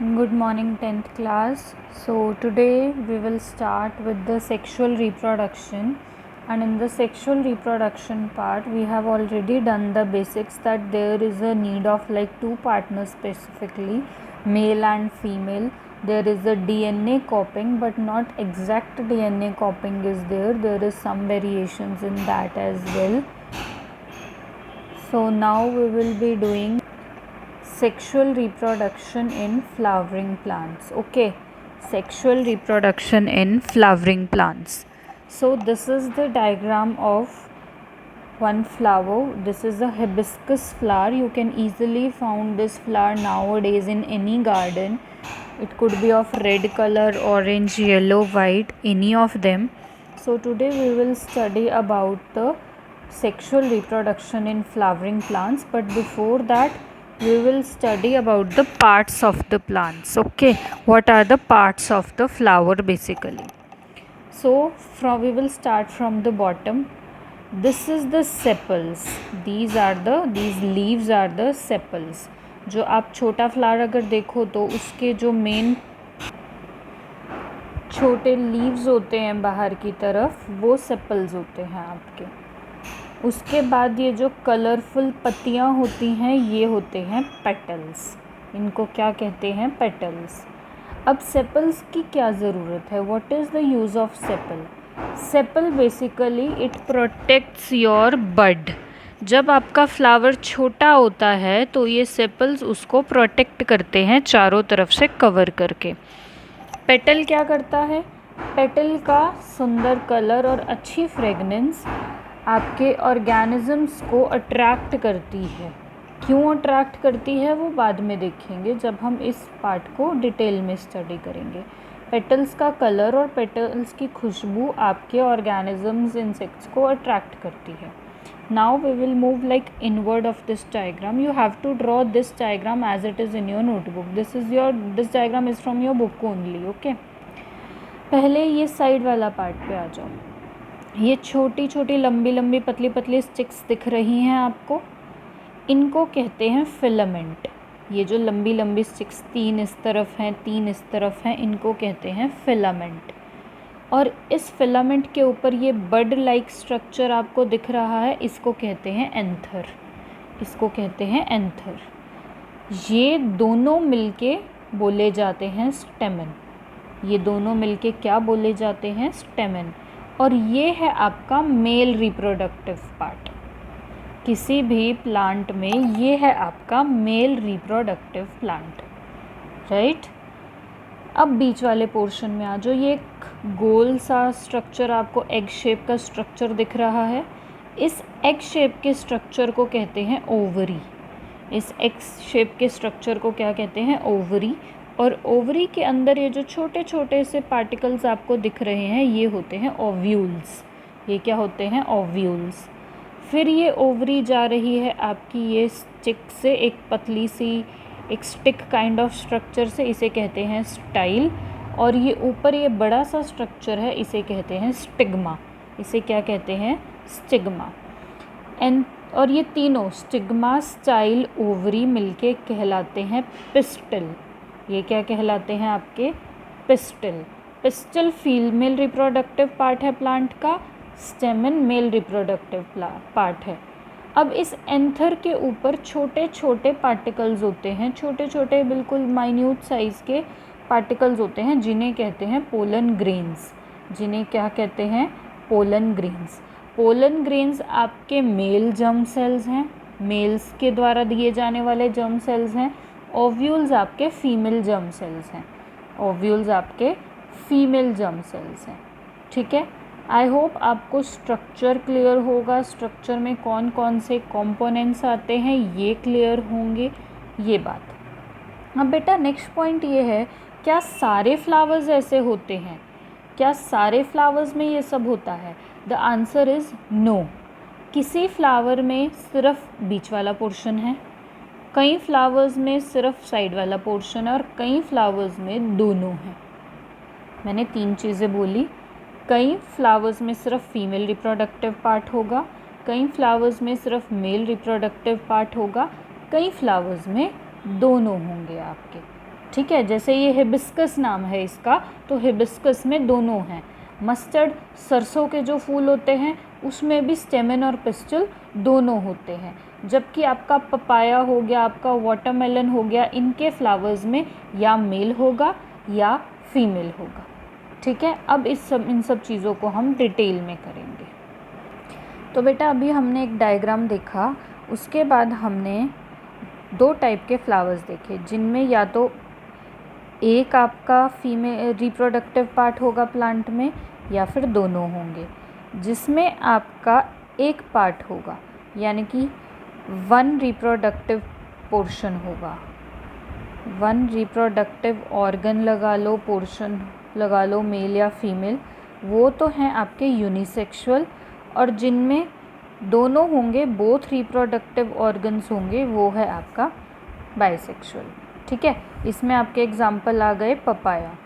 Good morning, 10th class. So, today we will start with the sexual reproduction. And in the sexual reproduction part, we have already done the basics that there is a need of like two partners specifically, male and female. There is a DNA copying, but not exact DNA copying is there. There is some variations in that as well. So, now we will be doing sexual reproduction in flowering plants. Okay, sexual reproduction in flowering plants. So this is the diagram of one flower. This is a hibiscus flower. You can easily find this flower nowadays in any garden. It could be of red color, orange, yellow, white, any of them. So today we will study about the sexual reproduction in flowering plants, but before that we will study about the parts of the plants. Okay, what are the parts of the flower basically? So we will start from the bottom. This is the sepals. These leaves are the sepals. जो आप छोटा flower अगर देखो तो उसके जो main छोटे leaves होते हैं बाहर की तरफ, वो सेपल्स होते हैं आपके. उसके बाद ये जो कलरफुल पत्तियाँ होती हैं ये होते हैं पेटल्स. इनको क्या कहते हैं? पेटल्स. अब सेपल्स की क्या ज़रूरत है? What is the use of sepal? Sepal basically it protects your bud. जब आपका फ्लावर छोटा होता है तो ये सेपल्स उसको प्रोटेक्ट करते हैं चारों तरफ से कवर करके. पेटल क्या करता है? पेटल का सुंदर कलर और अच्छी फ्रेगनेंस आपके ऑर्गेनिजम्स को अट्रैक्ट करती है. क्यों अट्रैक्ट करती है वो बाद में देखेंगे जब हम इस पार्ट को डिटेल में स्टडी करेंगे. पेटल्स का कलर और पेटल्स की खुशबू आपके ऑर्गेनिजम्स इंसेक्ट्स को अट्रैक्ट करती है. Now we will move like inward of this diagram. You have to draw this diagram as it is in your notebook. This diagram is from your book only. Okay, पहले ये side वाला part पे आ जाओ. ये छोटी छोटी लंबी लंबी पतली पतली स्टिक्स दिख रही हैं आपको. इनको कहते हैं फिलामेंट. ये जो लंबी लंबी स्टिक्स 3 इस तरफ हैं 3 इस तरफ हैं, इनको कहते हैं फिलामेंट. और इस फिलामेंट के ऊपर ये बड लाइक स्ट्रक्चर आपको दिख रहा है, इसको कहते हैं एंथर. इसको कहते हैं एंथर. ये दोनों मिलके बोले जाते हैं स्टेमन. ये दोनों मिलके क्या बोले जाते हैं? स्टेमन. और ये है आपका मेल रिप्रोडक्टिव पार्ट. किसी भी प्लांट में ये है आपका मेल रिप्रोडक्टिव प्लांट, राइट. अब बीच वाले पोर्शन में आ जाओ. ये एक गोल सा स्ट्रक्चर आपको एग शेप का स्ट्रक्चर दिख रहा है. इस एग शेप के स्ट्रक्चर को कहते हैं ओवरी. इस एग शेप के स्ट्रक्चर को क्या कहते हैं? ओवरी. और ओवरी के अंदर ये जो छोटे छोटे से पार्टिकल्स आपको दिख रहे हैं ये होते हैं ओव्यूल्स. ये क्या होते हैं? ओव्यूल्स. फिर ये ओवरी जा रही है आपकी ये स्टिक से एक पतली सी एक स्टिक काइंड ऑफ स्ट्रक्चर से, इसे कहते हैं स्टाइल. और ये ऊपर ये बड़ा सा स्ट्रक्चर है, इसे कहते हैं स्टिग्मा. इसे क्या कहते हैं? स्टिग्मा. और ये तीनों स्टिग्मा, स्टाइल, ओवरी मिलके कहलाते हैं पिस्टल. ये क्या कहलाते हैं आपके? Pistil. Pistil female reproductive part है प्लांट का. स्टेमन मेल रिप्रोडक्टिव पार्ट है. अब इस एंथर के ऊपर छोटे छोटे पार्टिकल्स होते हैं, छोटे छोटे बिल्कुल माइन्यूट साइज़ के पार्टिकल्स होते हैं जिन्हें कहते हैं पोलन ग्रेन्स. जिन्हें क्या कहते हैं? Pollen grains. पोलन ग्रेन्स आपके मेल जर्म सेल्स हैं, मेल्स के द्वारा दिए जाने वाले जर्म सेल्स हैं. ओव्यूल्स आपके फीमेल जर्म सेल्स हैं. ओव्यूल्स आपके फीमेल जर्म सेल्स हैं. ठीक है. आई होप आपको स्ट्रक्चर क्लियर होगा. स्ट्रक्चर में कौन कौन से कंपोनेंट्स आते हैं ये क्लियर होंगे, ये बात. अब बेटा नेक्स्ट पॉइंट ये है, क्या सारे फ्लावर्स ऐसे होते हैं? क्या सारे फ्लावर्स में ये सब होता है? The answer is no. किसी फ्लावर में सिर्फ बीच वाला पोर्शन है, कई फ्लावर्स में सिर्फ साइड वाला पोर्शन है, और कई फ्लावर्स में दोनों हैं. मैंने 3 चीज़ें बोली. कई फ्लावर्स में सिर्फ फीमेल रिप्रोडक्टिव पार्ट होगा, कई फ्लावर्स में सिर्फ मेल रिप्रोडक्टिव पार्ट होगा, कई फ्लावर्स में दोनों होंगे आपके. ठीक है। जैसे ये हिबिस्कस नाम है इसका, तो हिबिस्कस में दोनों हैं। मस्टर्ड सरसों के जो फूल होते हैं उसमें भी स्टेमन और पिस्टल दोनों होते हैं। जबकि आपका पपाया हो गया, आपका वाटरमेलन हो गया, इनके फ्लावर्स में या मेल होगा या फीमेल होगा। ठीक है। अब इन सब चीज़ों को हम डिटेल में करेंगे। तो बेटा अभी हमने एक डायग्राम देखा, उसके बाद हमने 2 टाइप के फ्लावर्स देखे, जिनमें या तो एक आपका फीमेल रिप्रोडक्टिव पार्ट होगा प्लांट में, या फिर दोनों होंगे। जिसमें आपका एक पार्ट होगा, यानी कि 1 रिप्रोडक्टिव पोर्शन होगा, 1 रिप्रोडक्टिव ऑर्गन लगा लो, पोर्शन लगा लो, मेल या फीमेल, वो तो हैं आपके यूनिसेक्सुअल। और जिनमें दोनों होंगे, बोथ रिप्रोडक्टिव ऑर्गन्स होंगे, वो है आपका बाइसेक्सुअल। ठीक है। इसमें आपके एग्जाम्पल आ गए पपाया,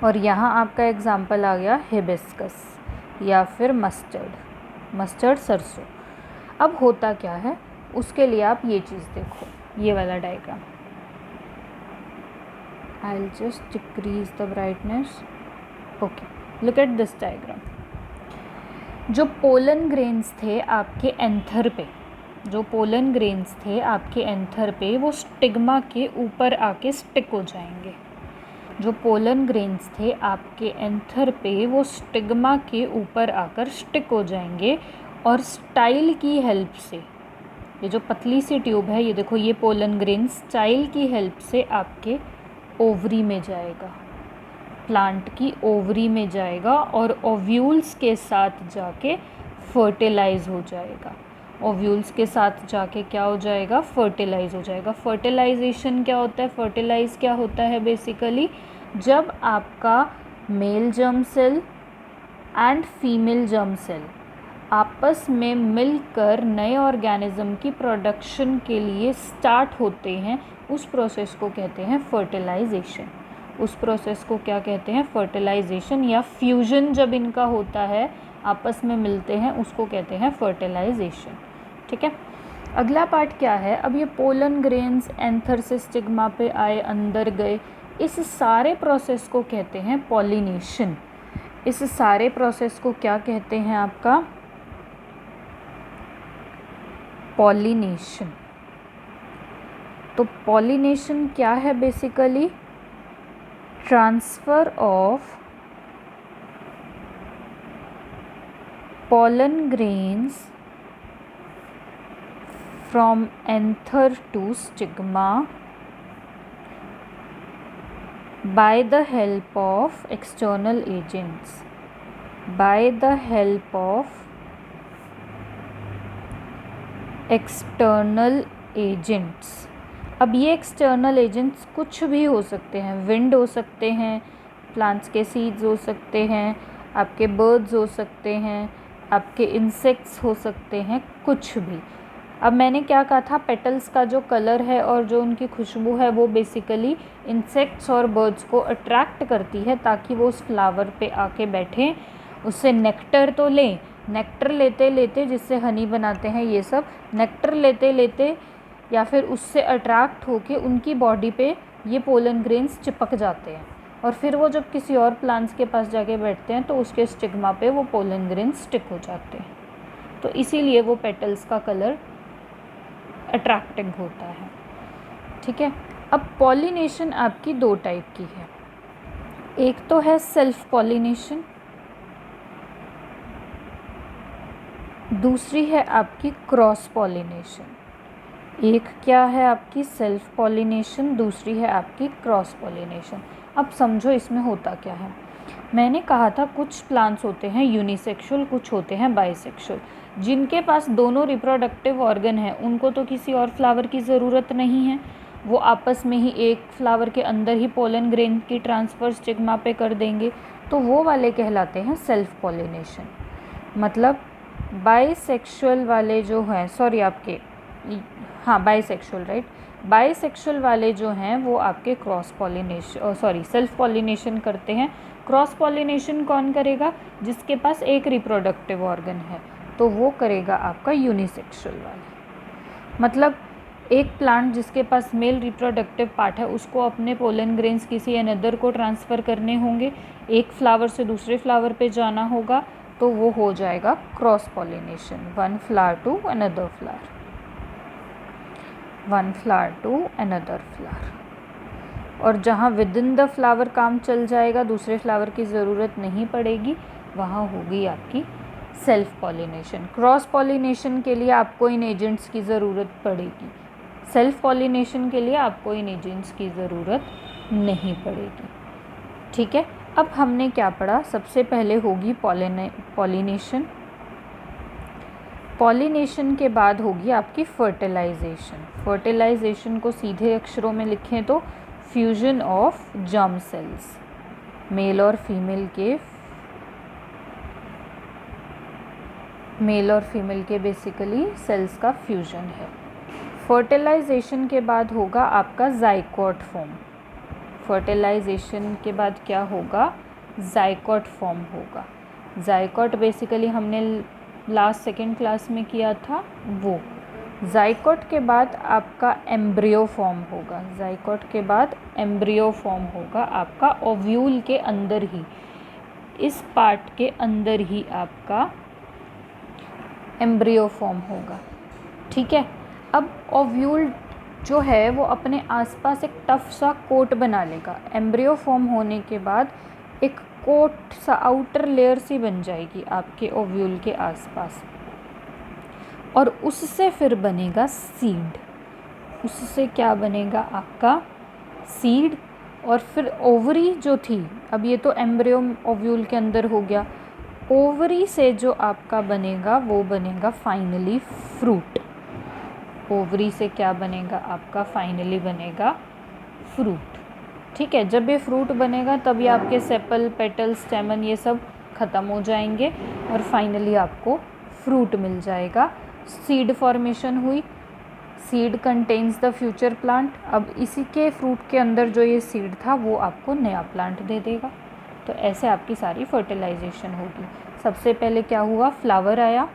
और यहाँ आपका एग्जाम्पल आ गया हिबिस्कस या फिर मस्टर्ड सरसों। अब होता क्या है, उसके लिए आप ये चीज़ देखो, ये वाला diagram. I will just decrease the brightness. Okay, look at this diagram. जो पोलन ग्रेन्स थे आपके एंथर पे, जो पोलन ग्रेन्स थे आपके एंथर पे, वो स्टिग्मा के ऊपर आके स्टिक हो जाएंगे। जो पोलन ग्रेन्स थे आपके एंथर पे, वो स्टिग्मा के ऊपर आकर स्टिक हो जाएंगे, और स्टाइल की हेल्प से, ये जो पतली सी ट्यूब है, ये देखो, ये पोलन ग्रेन स्टाइल की हेल्प से आपके ओवरी में जाएगा, प्लांट की ओवरी में जाएगा, और ओव्यूल्स के साथ जाके फर्टिलाइज हो जाएगा। ओव्यूल्स के साथ जाके क्या हो जाएगा, फर्टिलाइज हो जाएगा। फर्टिलाइजेशन क्या होता है, फर्टिलाइज क्या होता है, बेसिकली जब आपका male germ cell and female germ cell आपस में मिलकर नए ऑर्गेनिज्म की प्रोडक्शन के लिए स्टार्ट होते हैं, उस प्रोसेस को कहते हैं फर्टिलाइजेशन। उस प्रोसेस को क्या कहते हैं, फर्टिलाइजेशन, या फ्यूजन जब इनका होता है, आपस में मिलते हैं, उसको कहते हैं फर्टिलाइजेशन। ठीक है। अगला पार्ट क्या है, अब ये पोलन ग्रेन्स एंथर से स्टिग्मा पे आए, अंदर गए, इस सारे प्रोसेस को कहते हैं पॉलिनेशन। इस सारे प्रोसेस को क्या कहते हैं, आपका पॉलिनेशन। तो पॉलिनेशन क्या है, basically transfer of pollen grains from anther to stigma by the help of external agents, by the help of external agents। अब ये एक्सटर्नल एजेंट्स कुछ भी हो सकते हैं, विंड हो सकते हैं, प्लांट्स के सीड्स हो सकते हैं, आपके बर्ड्स हो सकते हैं, आपके इंसेक्ट्स हो सकते हैं, कुछ भी। अब मैंने क्या कहा था, पेटल्स का जो कलर है और जो उनकी खुशबू है, वो बेसिकली इंसेक्ट्स और बर्ड्स को अट्रैक्ट करती है, ताकि वो उस फ्लावर पे आके बैठें, उससे नेक्टर तो लें, नेक्टर लेते लेते, जिससे हनी बनाते हैं ये सब, नेक्टर लेते लेते या फिर उससे अट्रैक्ट होके उनकी बॉडी पे ये पोलन ग्रेन्स चिपक जाते हैं, और फिर वो जब किसी और प्लांट्स के पास जाके बैठते हैं तो उसके स्टिग्मा पे वो पोलन ग्रेन्स स्टिक हो जाते हैं। तो इसीलिए वो पेटल्स का कलर अट्रैक्टिंग होता है। ठीक है। अब पॉलिनेशन आपकी 2 टाइप की है, एक तो है सेल्फ पॉलिनेशन, दूसरी है आपकी क्रॉस पॉलिनेशन। एक क्या है आपकी सेल्फ पॉलिनेशन, दूसरी है आपकी क्रॉस पॉलिनेशन। अब समझो इसमें होता क्या है। मैंने कहा था कुछ प्लांट्स होते हैं यूनिसेक्सुअल, कुछ होते हैं बाइसेक्सुअल। जिनके पास दोनों रिप्रोडक्टिव ऑर्गन है, उनको तो किसी और फ्लावर की ज़रूरत नहीं है, वो आपस में ही एक फ्लावर के अंदर ही पोलन ग्रेन की ट्रांसफ़र स्टिग्मा पे कर देंगे, तो वो वाले कहलाते हैं सेल्फ पॉलिनेशन। मतलब बाइसेक्सुअल वाले जो हैं, सॉरी आपके, हाँ बाइसेक्सुअल, राइट, बाइसेक्सुअल वाले जो हैं वो आपके cross pollination, sorry self pollination करते हैं। क्रॉस पॉलिनेशन कौन करेगा, जिसके पास एक रिप्रोडक्टिव ऑर्गन है, तो वो करेगा आपका यूनिसेक्सुअल वाले। मतलब एक प्लांट जिसके पास मेल रिप्रोडक्टिव पार्ट है उसको अपने पोलन ग्रेन्स किसी अनदर को ट्रांसफ़र करने होंगे, एक फ्लावर से दूसरे फ्लावर पे जाना होगा, तो वो हो जाएगा cross pollination, one flower to another flower, one flower to another flower. और जहाँ विद इन द फ्लावर काम चल जाएगा, दूसरे फ्लावर की ज़रूरत नहीं पड़ेगी, वहाँ होगी आपकी सेल्फ पॉलिनेशन। क्रॉस पॉलिनेशन के लिए आपको इन एजेंट्स की ज़रूरत पड़ेगी, सेल्फ पॉलिनेशन के लिए आपको इन एजेंट्स की ज़रूरत नहीं पड़ेगी। ठीक है, अब हमने क्या पढ़ा? सबसे पहले होगी पॉलिनेशन, पॉलिनेशन के बाद होगी आपकी फर्टिलाइजेशन। फर्टिलाइजेशन को सीधे अक्षरों में लिखें तो fusion of germ cells, male और फीमेल के बेसिकली सेल्स का फ्यूजन है। फर्टिलाइजेशन के बाद होगा आपका ज़ाइगोट फॉर्म। फर्टिलाइजेशन के बाद क्या होगा? ज़ाइगोट फॉर्म होगा। ज़ाइगोट बेसिकली हमने लास्ट सेकेंड क्लास में किया था वो। ज़ाइगोट के बाद आपका एम्ब्रियो फॉर्म होगा। ज़ाइगोट के बाद एम्ब्रियो फॉर्म होगा आपका ओव्यूल के अंदर ही, इस पार्ट के अंदर ही आपका एम्ब्रियो फॉर्म होगा। ठीक है, अब ओव्यूल जो है वो अपने आसपास एक टफ सा कोट बना लेगा। एम्ब्रियो फॉर्म होने के बाद एक कोट सा आउटर लेयर सी बन जाएगी आपके ओव्यूल के आसपास, और उससे फिर बनेगा सीड। उससे क्या बनेगा? आपका सीड। और फिर ओवरी जो थी, अब ये तो एम्ब्रियो ओव्यूल के अंदर हो गया, ओवरी से जो आपका बनेगा वो बनेगा फाइनली फ्रूट। ओवरी से क्या बनेगा? आपका फाइनली बनेगा फ्रूट। ठीक है, जब ये फ्रूट बनेगा तब ये आपके सेपल, पेटल, स्टेमन ये सब ख़त्म हो जाएंगे और फाइनली आपको फ्रूट मिल जाएगा। सीड फॉर्मेशन हुई, seed contains the future plant. अब इसी के फ्रूट के अंदर जो ये सीड था वो आपको नया प्लांट दे देगा। तो ऐसे आपकी सारी फर्टिलाइजेशन होगी। सबसे पहले क्या हुआ? फ्लावर आया।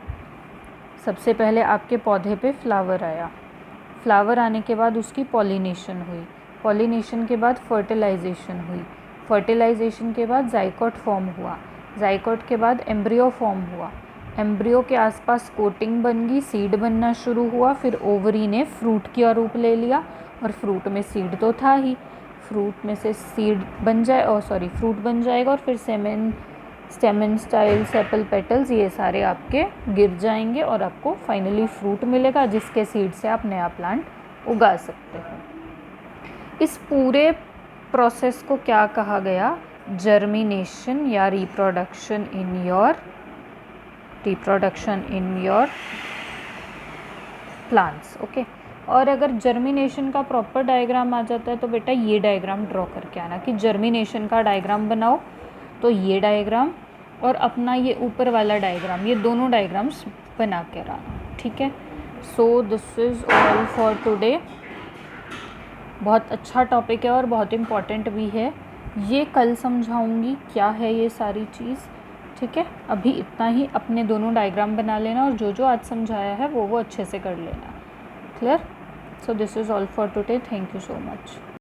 सबसे पहले आपके पौधे पे फ्लावर आया। फ्लावर आने के बाद उसकी पॉलिनेशन हुई। पॉलिनेशन के बाद फर्टिलाइजेशन हुई। फर्टिलाइजेशन के बाद ज़ाइगोट फॉर्म हुआ। ज़ाइगोट के बाद एम्ब्रियो फॉर्म हुआ। एम्ब्रियो के आसपास कोटिंग बन गई, सीड बनना शुरू हुआ। फिर ओवरी ने फ्रूट का रूप ले लिया, और फ्रूट में सीड तो था ही, फ्रूट में से सीड बन जाए फ्रूट बन जाएगा, और फिर स्टेमन, स्टाइल, सेपल, पेटल्स ये सारे आपके गिर जाएंगे और आपको फाइनली फ्रूट मिलेगा, जिसके सीड से आप नया प्लांट उगा सकते हो। इस पूरे प्रोसेस को क्या कहा गया? जर्मिनेशन या reproduction in your plants. Okay, और अगर जर्मिनेशन का प्रॉपर डायग्राम आ जाता है तो बेटा ये डायग्राम ड्रॉ करके आना कि जर्मिनेशन का डायग्राम बनाओ, तो ये डायग्राम और अपना ये ऊपर वाला डायग्राम, ये दोनों डायग्राम्स बना के आना। ठीक है, so this is all for today. बहुत अच्छा टॉपिक है और बहुत इम्पॉर्टेंट भी है। ये कल समझाऊंगी क्या है ये सारी चीज़। ठीक है, अभी इतना ही। अपने दोनों डायग्राम बना लेना और जो जो आज समझाया है वो अच्छे से कर लेना। Clear? So this is all for today. Thank you so much.